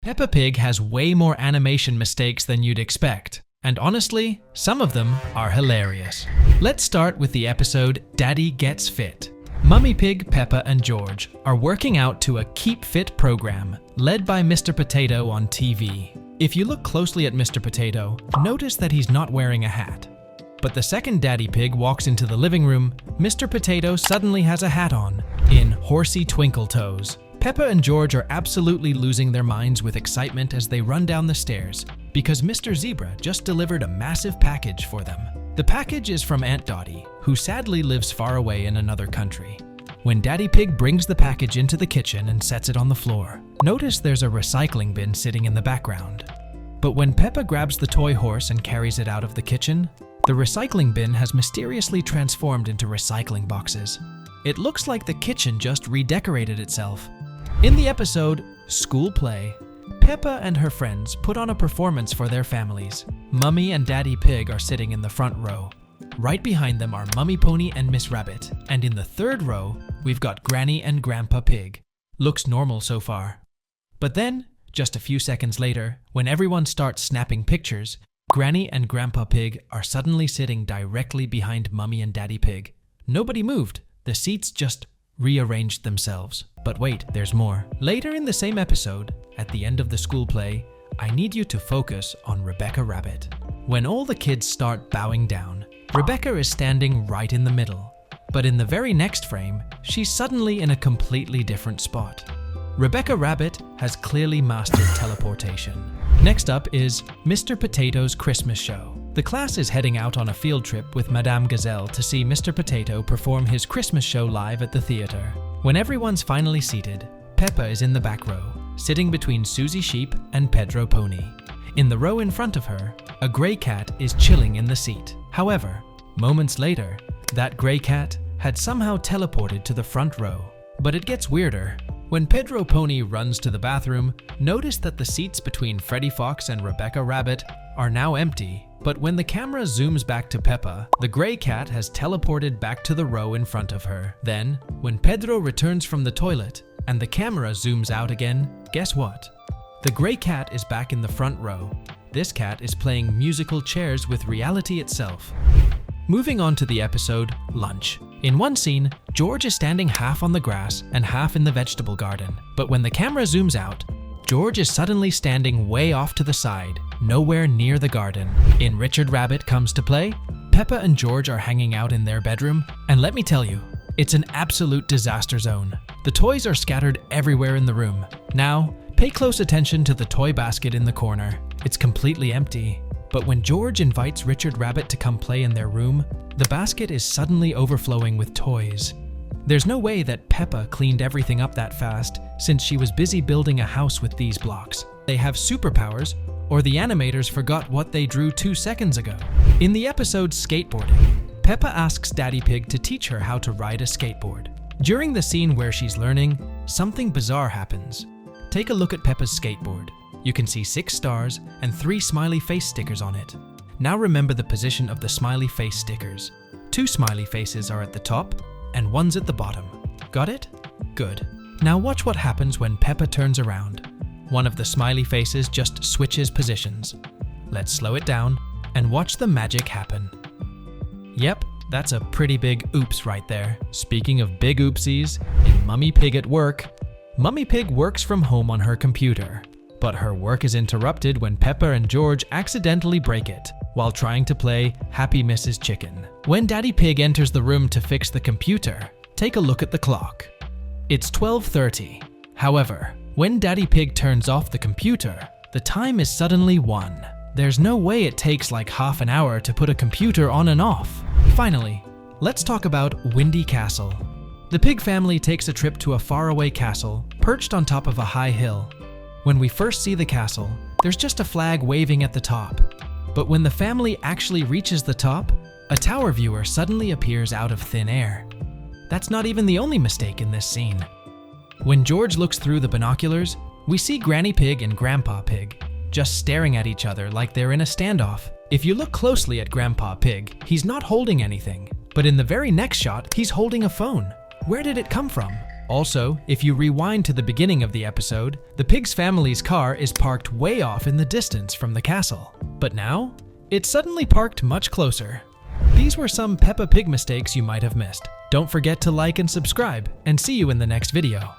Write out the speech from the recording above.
Peppa Pig has way more animation mistakes than you'd expect, and honestly, some of them are hilarious. Let's start with the episode Daddy Gets Fit. Mummy Pig, Peppa and George are working out to a Keep Fit program led by Mr. Potato on TV. If you look closely at Mr. Potato, notice that he's not wearing a hat. But the second Daddy Pig walks into the living room, Mr. Potato suddenly has a hat on in Horsey Twinkle Toes. Peppa and George are absolutely losing their minds with excitement as they run down the stairs because Mr. Zebra just delivered a massive package for them. The package is from Aunt Dottie, who sadly lives far away in another country. When Daddy Pig brings the package into the kitchen and sets it on the floor, notice there's a recycling bin sitting in the background. But when Peppa grabs the toy horse and carries it out of the kitchen, the recycling bin has mysteriously transformed into recycling boxes. It looks like the kitchen just redecorated itself. In the episode School Play, Peppa and her friends put on a performance for their families. Mummy and Daddy Pig are sitting in the front row. Right behind them are Mummy Pony and Miss Rabbit, and in the third row, we've got Granny and Grandpa Pig. Looks normal so far. But then, just a few seconds later, when everyone starts snapping pictures, Granny and Grandpa Pig are suddenly sitting directly behind Mummy and Daddy Pig. Nobody moved. The seats just rearranged themselves. But wait, there's more. Later in the same episode, at the end of the school play, I need you to focus on Rebecca Rabbit. When all the kids start bowing down, Rebecca is standing right in the middle. But in the very next frame, she's suddenly in a completely different spot. Rebecca Rabbit has clearly mastered teleportation. Next up is Mr. Potato's Christmas show. The class is heading out on a field trip with Madame Gazelle to see Mr. Potato perform his Christmas show live at the theater. When everyone's finally seated, Peppa is in the back row, sitting between Susie Sheep and Pedro Pony. In the row in front of her, a gray cat is chilling in the seat. However, moments later, that gray cat had somehow teleported to the front row. But it gets weirder. When Pedro Pony runs to the bathroom, notice that the seats between Freddy Fox and Rebecca Rabbit are now empty. But when the camera zooms back to Peppa, the gray cat has teleported back to the row in front of her. Then, when Pedro returns from the toilet and the camera zooms out again, guess what? The gray cat is back in the front row. This cat is playing musical chairs with reality itself. Moving on to the episode Lunch. In one scene, George is standing half on the grass and half in the vegetable garden. But when the camera zooms out, George is suddenly standing way off to the side, nowhere near the garden. In Richard Rabbit Comes to Play, Peppa and George are hanging out in their bedroom, and let me tell you, it's an absolute disaster zone. The toys are scattered everywhere in the room. Now, pay close attention to the toy basket in the corner. It's completely empty. But when George invites Richard Rabbit to come play in their room, the basket is suddenly overflowing with toys. There's no way that Peppa cleaned everything up that fast, since she was busy building a house with these blocks. They have superpowers, or the animators forgot what they drew 2 seconds ago. In the episode Skateboarding, Peppa asks Daddy Pig to teach her how to ride a skateboard. During the scene where she's learning, something bizarre happens. Take a look at Peppa's skateboard. You can see 6 stars and 3 smiley face stickers on it. Now remember the position of the smiley face stickers. 2 smiley faces are at the top and 1's at the bottom. Got it? Good. Now watch what happens when Peppa turns around. One of the smiley faces just switches positions. Let's slow it down and watch the magic happen. Yep, that's a pretty big oops right there. Speaking of big oopsies, in Mummy Pig at Work, Mummy Pig works from home on her computer. But her work is interrupted when Peppa and George accidentally break it while trying to play Happy Mrs. Chicken. When Daddy Pig enters the room to fix the computer, take a look at the clock. It's 12:30. However, when Daddy Pig turns off the computer, the time is suddenly 1. There's no way it takes like half an hour to put a computer on and off. Finally, let's talk about Windy Castle. The Pig family takes a trip to a faraway castle perched on top of a high hill. When we first see the castle, there's just a flag waving at the top. But when the family actually reaches the top, a tower viewer suddenly appears out of thin air. That's not even the only mistake in this scene. When George looks through the binoculars, we see Granny Pig and Grandpa Pig just staring at each other like they're in a standoff. If you look closely at Grandpa Pig, he's not holding anything. But in the very next shot, he's holding a phone. Where did it come from? Also, if you rewind to the beginning of the episode, the pig's family's car is parked way off in the distance from the castle. But now, it's suddenly parked much closer. These were some Peppa Pig mistakes you might have missed. Don't forget to like and subscribe, and see you in the next video.